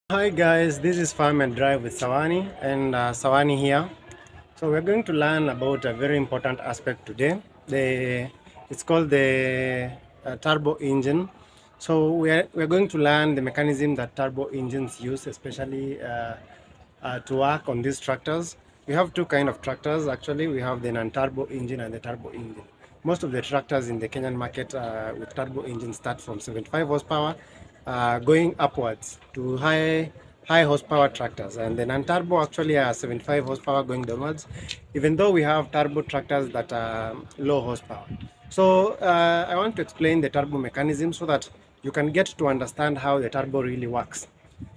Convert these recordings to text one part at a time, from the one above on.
Hi guys, this is Farm and Drive with Sawani and Sawani here. So we're going to learn about a very important aspect today. It's called the turbo engine. So we're going to learn the mechanism that turbo engines use, especially to work on these tractors. We have two kind of tractors actually. We have the non-turbo engine and the turbo engine. Most of the tractors in the Kenyan market with turbo engines start from 75 horsepower going upwards to high horsepower tractors, and the non-turbo actually are 75 horsepower going downwards, even though we have turbo tractors that are low horsepower. So I want to explain the turbo mechanism so that you can get to understand how the turbo really works.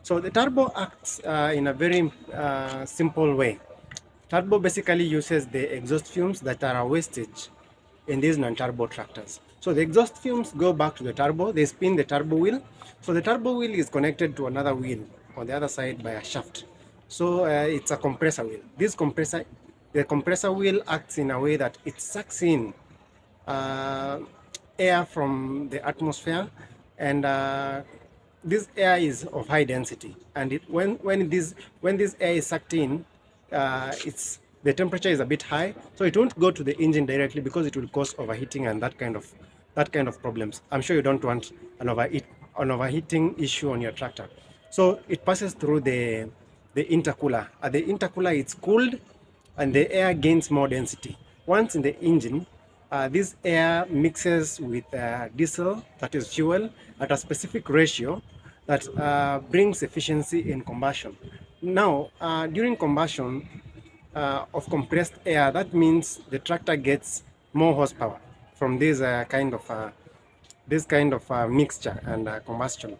So the turbo acts in a very simple way. Turbo basically uses the exhaust fumes that are a wastage in these non-turbo tractors. So the exhaust fumes go back to the turbo, they spin the turbo wheel. So the turbo wheel is connected to another wheel on the other side by a shaft. So it's a compressor wheel. The compressor wheel acts in a way that it sucks in uh, air from the atmosphere, and this air is of high density, and when this air is sucked in, it's the temperature is a bit high, so it won't go to the engine directly because it will cause overheating and that kind of problems. I'm sure you don't want an overheating issue on your tractor. So it passes through the intercooler. At the intercooler, it's cooled and the air gains more density. Once in the engine, this air mixes with diesel, that is fuel, at a specific ratio that brings efficiency in combustion. Now, during combustion of compressed air, that means the tractor gets more horsepower from this kind of mixture and combustion.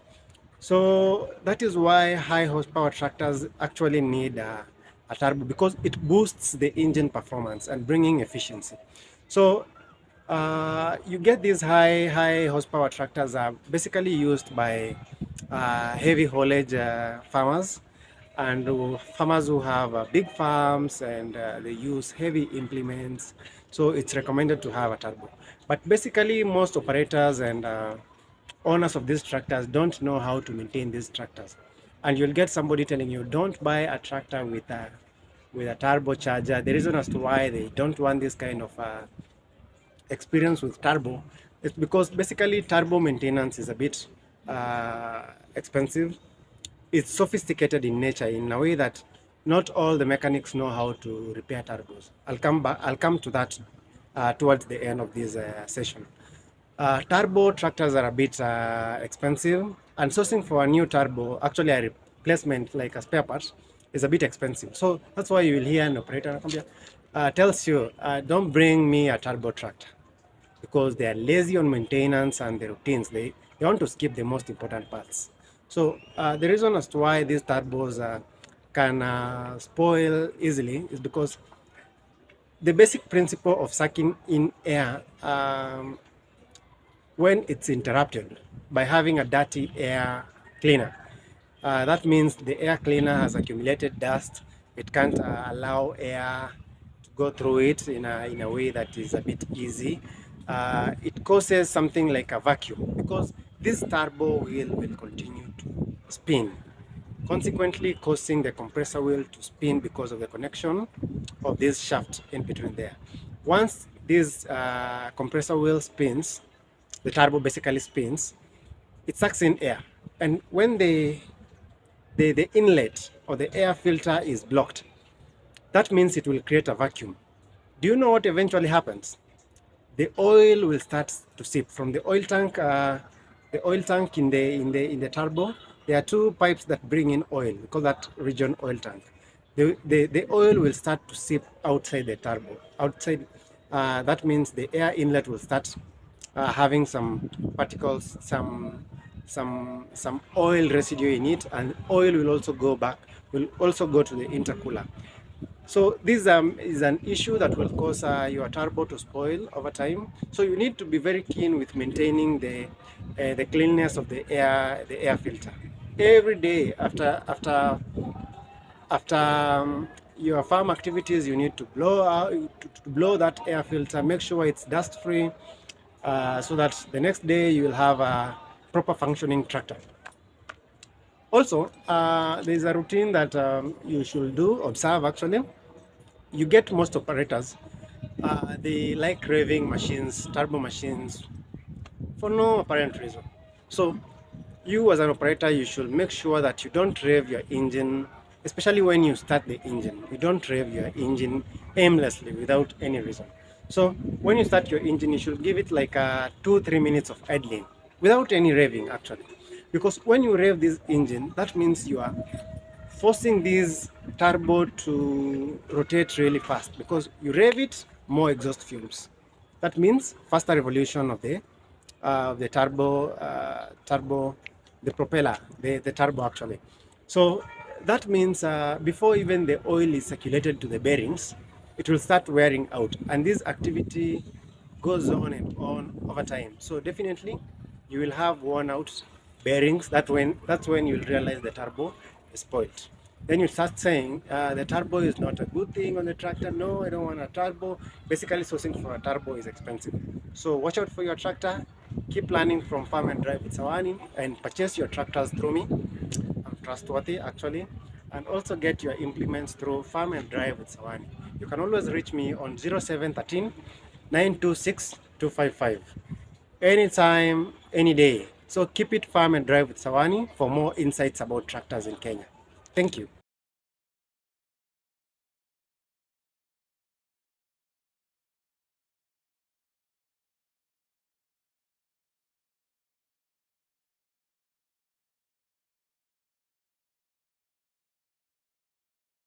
So that is why high horsepower tractors actually need a turbo, because it boosts the engine performance and bringing efficiency. So you get these high horsepower tractors are basically used by heavy haulage farmers, and farmers who have big farms, and they use heavy implements. So it's recommended to have a turbo. But basically most operators and owners of these tractors don't know how to maintain these tractors, and you'll get somebody telling you don't buy a tractor with a turbocharger. The reason as to why they don't want this kind of experience with turbo is because basically turbo maintenance is a bit expensive. It's sophisticated in nature in a way that not all the mechanics know how to repair turbos. I'll come to that towards the end of this session. Turbo tractors are a bit expensive, and sourcing for a new turbo, actually a replacement like a spare part, is a bit expensive. So that's why you will hear an operator tells you, don't bring me a turbo tractor, because they are lazy on maintenance and the routines. They want to skip the most important parts. So the reason as to why these turbos can spoil easily is because the basic principle of sucking in air, when it's interrupted by having a dirty air cleaner, that means the air cleaner has accumulated dust. It can't allow air to go through it in a way that is a bit easy. It causes something like a vacuum, because this turbo wheel will continue to spin, consequently causing the compressor wheel to spin because of the connection of this shaft in between there. Once this compressor wheel spins, the turbo basically spins, it sucks in air. And when the inlet or the air filter is blocked, that means it will create a vacuum. Do you know what eventually happens? The oil will start to seep from the oil tank. The oil tank in the turbo, there are two pipes that bring in oil. We call that region oil tank. The oil will start to seep outside the turbo. Outside, that means the air inlet will start having some particles, some oil residue in it, and oil will also go to the intercooler. So this is an issue that will cause your turbo to spoil over time. So you need to be very keen with maintaining the cleanness of the air filter. Every day after your farm activities, you need to blow out to blow that air filter. Make sure it's dust free, so that the next day you will have a proper functioning tractor. Also, there's a routine that you should do, observe actually. You get most operators, they like revving machines, turbo machines, for no apparent reason. So you as an operator, you should make sure that you don't rev your engine, especially when you start the engine. You don't rev your engine aimlessly without any reason. So when you start your engine, you should give it like 2-3 minutes of idling without any revving actually. Because when you rev this engine, that means you are forcing this turbo to rotate really fast, because you rev it, more exhaust fumes. That means faster revolution of the turbo, the propeller, the turbo actually. So that means before even the oil is circulated to the bearings, it will start wearing out, and this activity goes on and on over time. So definitely you will have worn out bearings. That's when you'll realize the turbo is spoiled. Then you start saying the turbo is not a good thing on the tractor. No, I don't want a turbo. Basically, sourcing for a turbo is expensive. So watch out for your tractor. Keep learning from Farm and Drive with Sawani, and purchase your tractors through me. I'm trustworthy actually. And also get your implements through Farm and Drive with Sawani. You can always reach me on 0713 926 255. Anytime, any day. So keep it Farm and Drive with Sawani for more insights about tractors in Kenya. Thank you.